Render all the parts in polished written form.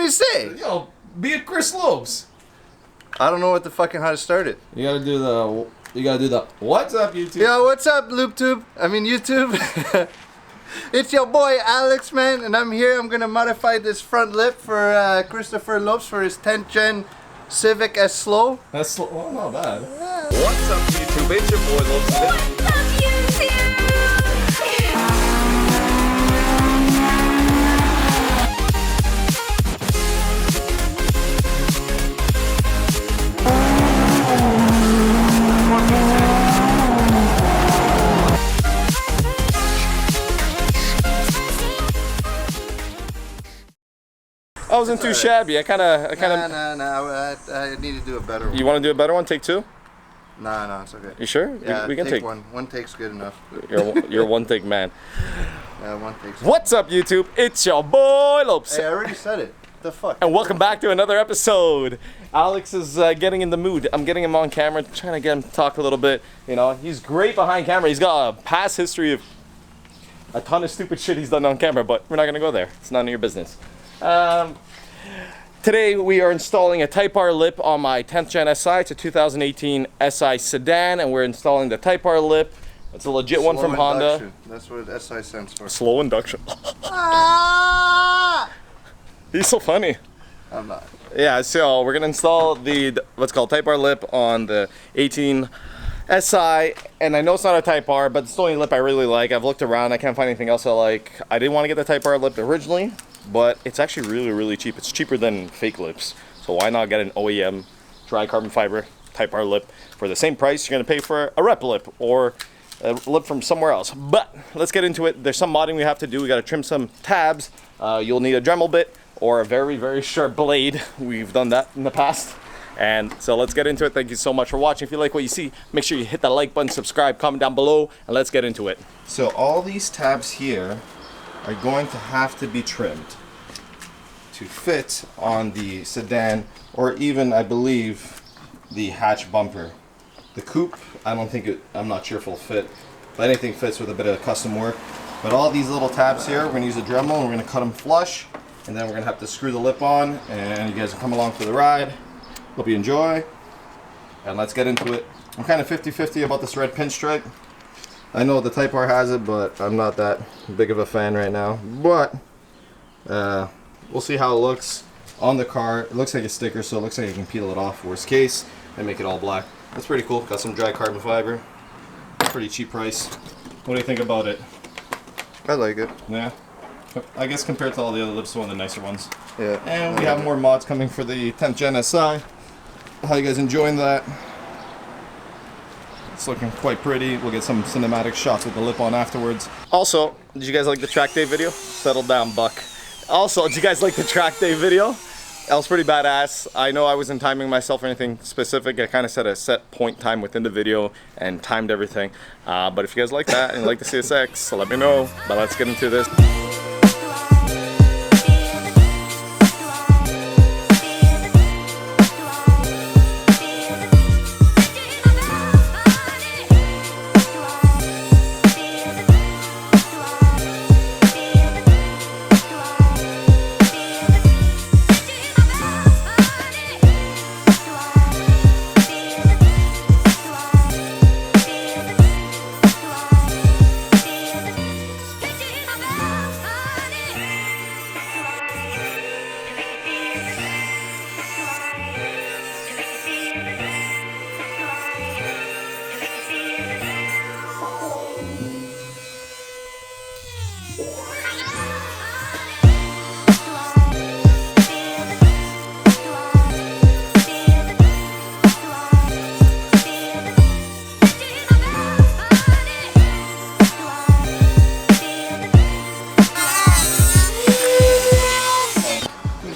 you say? Yo, be a Chris Lowpes. I don't know what the fucking how to start it. You gotta do the what's up, YouTube? Yo, what's up, YouTube? YouTube. It's your boy Alex, man, and I'm here. I'm gonna modify this front lip for Christopher Lowpes for his 10th gen Civic S Slow. That's slow. Well, not bad. What's up, YouTube? It's your boy Lowpes. What's up, YouTube? I wasn't too shabby. I kind of. Nah. I need to do a better one. You want to do a better one? Take two? Nah, it's okay. You sure? Yeah, we can take one. One take's good enough. You're one take man. Yeah, one take's. What's up, YouTube? It's your boy Lowpes. Hey, I already said it. The fuck? And welcome back to another episode. Alex is getting in the mood. I'm getting him on camera, trying to get him to talk a little bit. You know, he's great behind camera. He's got a past history of a ton of stupid shit he's done on camera, but we're not gonna go there. It's none of your business. Today we are installing a Type R lip on my 10th gen SI. It's a 2018 SI sedan, and we're installing the Type R lip. It's a legit one from Honda. That's what SI stands for. Slow induction. He's so funny. I'm not. Yeah, so we're gonna install the what's called Type R lip on the 18 SI, and I know it's not a Type R, but it's the only lip I really like. I've looked around, I can't find anything else I like. I didn't want to get the Type R lip originally, but it's actually really cheap. It's cheaper than fake lips, so why not get an OEM dry carbon fiber Type R lip for the same price you're gonna pay for a rep lip or a lip from somewhere else. But let's get into it. There's some modding we have to do. We gotta trim some tabs. You'll need a Dremel bit or a very sharp blade. We've done that in the past. And so let's get into it. Thank you so much for watching. If you like what you see, make sure you hit that like button, subscribe, comment down below, and let's get into it. So all these tabs here are going to have to be trimmed to fit on the sedan, or even, I believe, the hatch bumper. The coupe, I'm not sure if it'll fit, but anything fits with a bit of custom work. But all these little tabs here, we're gonna use a Dremel and we're gonna cut them flush, and then we're gonna have to screw the lip on, and you guys will come along for the ride. Hope you enjoy, and let's get into it. I'm kind of 50-50 about this red pinstripe. I know the Type R has it, but I'm not that big of a fan right now. But we'll see how it looks on the car. It looks like a sticker, so it looks like you can peel it off, worst case, and make it all black. That's pretty cool. Got some dry carbon fiber. Pretty cheap price. What do you think about it? I like it. Yeah. I guess compared to all the other lips, one of the nicer ones. Yeah. And we have more mods coming for the 10th gen SI. How you guys enjoying that? It's looking quite pretty. We'll get some cinematic shots with the lip on afterwards. Also, did you guys like the track day video? Settle down, Buck. Also, did you guys like the track day video? That was pretty badass. I know I wasn't timing myself or anything specific. I kind of set a set point time within the video and timed everything. But if you guys like that and like the CSX, let me know. But let's get into this.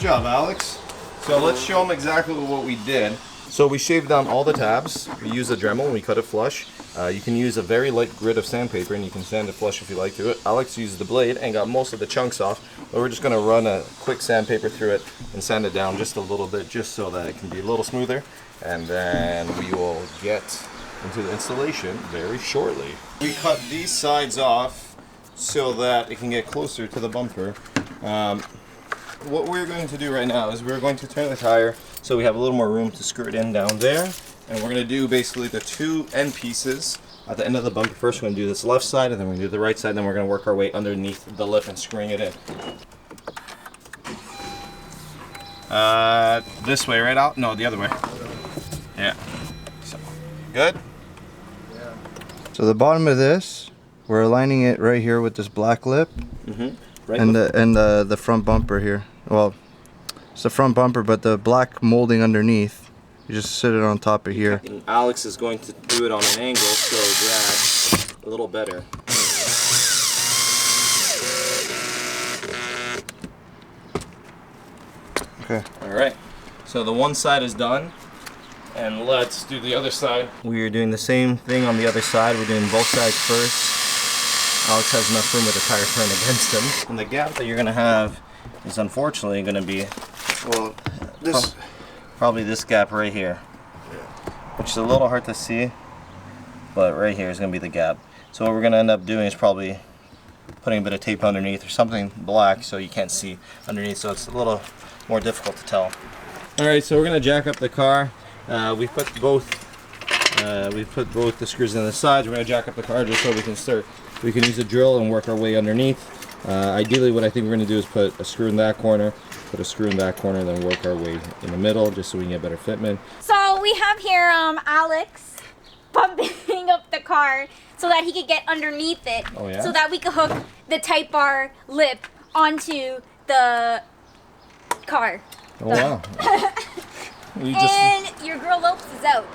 Job, Alex. So let's show them exactly what we did. So we shaved down all the tabs. We used a Dremel and we cut it flush. You can use a very light grit of sandpaper and you can sand it flush if you like to it. Alex used the blade and got most of the chunks off, but we're just going to run a quick sandpaper through it and sand it down just a little bit, just so that it can be a little smoother. And then we will get into the installation very shortly. We cut these sides off so that it can get closer to the bumper. what we're going to do right now is we're going to turn the tire so we have a little more room to screw it in down there. And we're going to do basically the two end pieces at the end of the bumper first. We're going to do this left side, and then we're going to do the right side, and then we're going to work our way underneath the lip and screwing it in. This way, right out? No, the other way. Yeah. So, good? Yeah. So the bottom of this, we're aligning it right here with this black lip. Right, and the front bumper here. Well, it's the front bumper, but the black molding underneath, you just sit it on top of here. And Alex is going to do it on an angle so that's a little better. Okay. Alright, so the one side is done, and let's do the other side. We are doing the same thing on the other side. We're doing both sides first. Alex has enough room with the tire turned against him. And the gap that you're going to have is unfortunately going to be, Well, this probably this gap right here, which is a little hard to see, but right here is going to be the gap. So what we're going to end up doing is probably putting a bit of tape underneath or something black so you can't see underneath, so it's a little more difficult to tell. Alright, so we're going to jack up the car. We put both the screws in the sides. We're going to jack up the car just so we can start. We can use a drill and work our way underneath. Ideally what I think we're going to do is put a screw in that corner, put a screw in that corner, and then work our way in the middle just so we can get better fitment. So we have here Alex bumping up the car so that he could get underneath it. Oh, yeah? So that we could hook the Type R lip onto the car. Oh wow. And your girl Lowpes is out.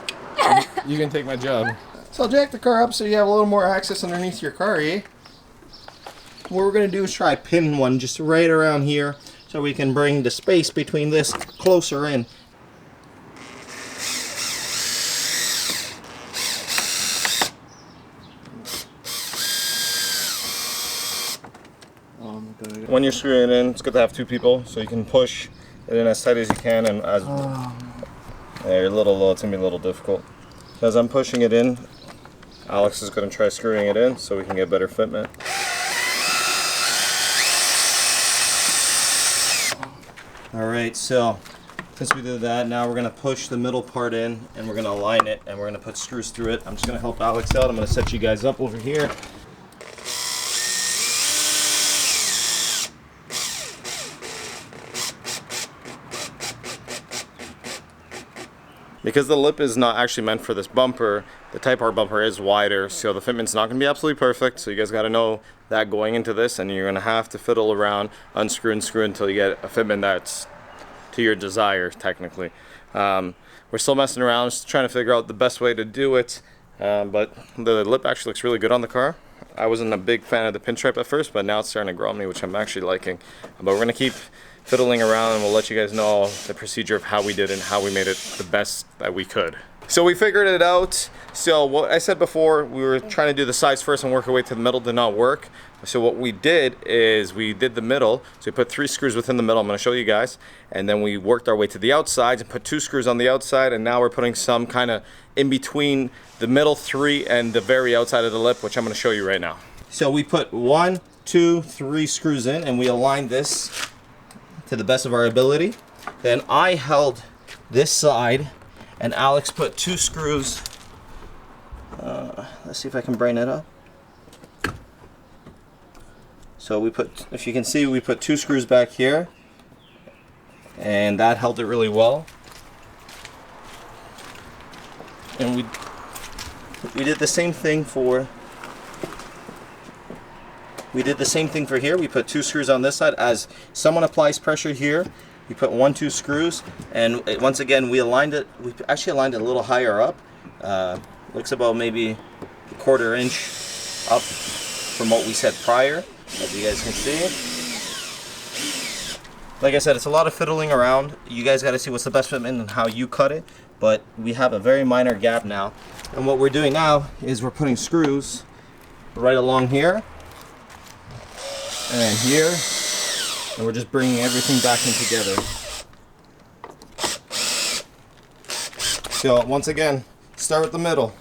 You can take my job. So I'll jack the car up so you have a little more access underneath your car, eh? What we're going to do is try pin one just right around here so we can bring the space between this closer in. When you're screwing it in, it's good to have two people so you can push it in as tight as you can, and as you're a little low, it's going to be a little difficult. As I'm pushing it in, Alex is going to try screwing it in so we can get better fitment. Alright, so since we did that, now we're going to push the middle part in and we're going to align it and we're going to put screws through it. I'm just going to help Alex out. I'm going to set you guys up over here. Because the lip is not actually meant for this bumper, the Type R bumper is wider, so the fitment's not going to be absolutely perfect. So you guys got to know that going into this, and you're going to have to fiddle around, unscrew and screw until you get a fitment that's to your desire, technically. We're still messing around, just trying to figure out the best way to do it, but the lip actually looks really good on the car. I wasn't a big fan of the pinstripe at first, but now it's starting to grow on me, which I'm actually liking. But we're going to keep fiddling around and we'll let you guys know the procedure of how we did it and how we made it the best that we could. So we figured it out. So what I said before, we were trying to do the sides first and work our way to the middle, did not work. So what we did is we did the middle. So we put 3 screws within the middle. I'm going to show you guys. And then we worked our way to the outsides and put 2 screws on the outside. And now we're putting some kind of in between the middle 3 and the very outside of the lip, which I'm going to show you right now. So we put 1, 2, 3 screws in and we aligned this to the best of our ability. Then I held this side and Alex put 2 screws. Let's see if I can bring it up. So we put, if you can see, we put 2 screws back here and that held it really well. And we did the same thing for here. We put 2 screws on this side. As someone applies pressure here, you put 1, 2 screws, and once again we aligned it. We actually aligned it a little higher up. Looks about maybe a 1/4 inch up from what we said prior, as you guys can see. Like I said, it's a lot of fiddling around. You guys got to see what's the best fitment and how you cut it. But we have a very minor gap now, and what we're doing now is we're putting screws right along here and here, and we're just bringing everything back in together. So once again, start with the middle.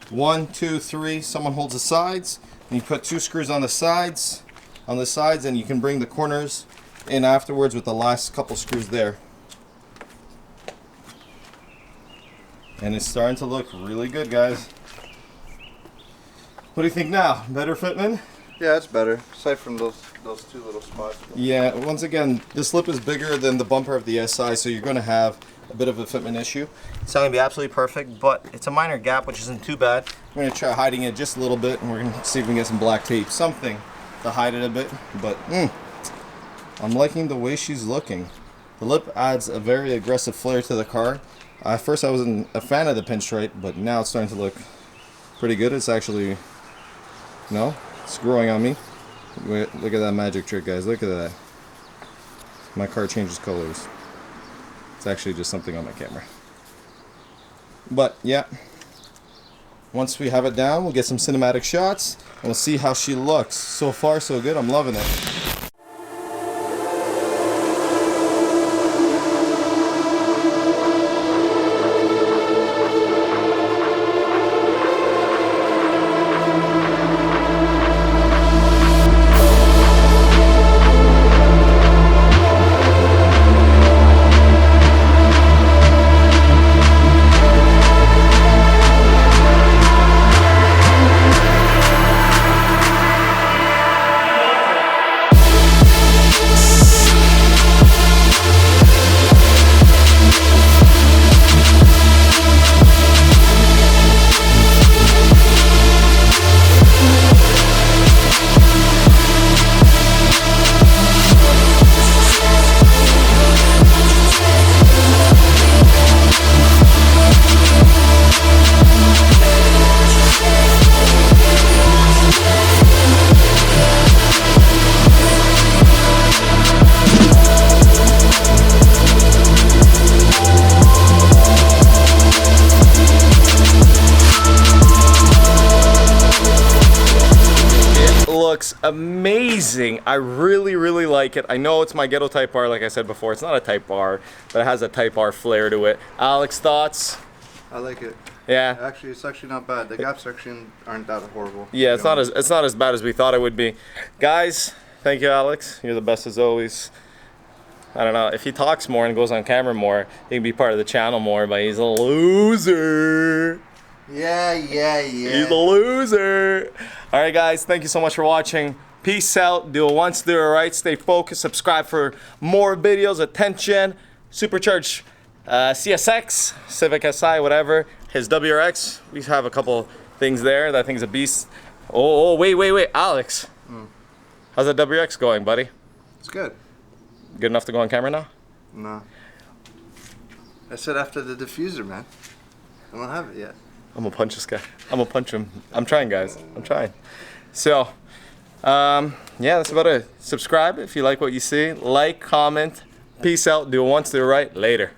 1, 2, 3. Someone holds the sides, and you put 2 screws on the sides, and you can bring the corners in afterwards with the last couple screws there. And it's starting to look really good, guys. What do you think now? Better fitment? Yeah, it's better. Aside from those two little spots. Yeah, once again, this lip is bigger than the bumper of the SI, so you're going to have a bit of a fitment issue. It's not going to be absolutely perfect, but it's a minor gap, which isn't too bad. We're going to try hiding it just a little bit, and we're going to see if we can get some black tape, something to hide it a bit. But I'm liking the way she's looking. The lip adds a very aggressive flair to the car. At first I wasn't a fan of the pinstripe, but now it's starting to look pretty good. It's actually, it's growing on me. Wait, look at that magic trick, guys. Look at that. My car changes colors. It's actually just something on my camera. But yeah, once we have it down, we'll get some cinematic shots and we'll see how she looks. So far, so good. I'm loving it. Looks amazing. I really like it. I know it's my ghetto Type R, like I said before. It's not a Type R, but it has a Type R flair to it. Alex, thoughts? I like it. Yeah. Actually, it's actually not bad. The gaps actually aren't that horrible. Yeah, it's not as bad as we thought it would be. Guys, thank you, Alex. You're the best as always. I don't know, if he talks more and goes on camera more, he can be part of the channel more, but he's a loser. Yeah. He's a loser. All right, guys, thank you so much for watching. Peace out. Do it once, do it right. Stay focused. Subscribe for more videos. Attention. Supercharged CSX, Civic Si, whatever. His WRX. We have a couple things there. That thing's a beast. Oh, wait. Alex. How's that WRX going, buddy? It's good. Good enough to go on camera now? No. I said after the diffuser, man. I don't have it yet. I'm gonna punch this guy. I'm gonna punch him. I'm trying, guys. I'm trying. So, yeah, that's about it. Subscribe if you like what you see. Like, comment. Peace out. Do it once, do it right. Later.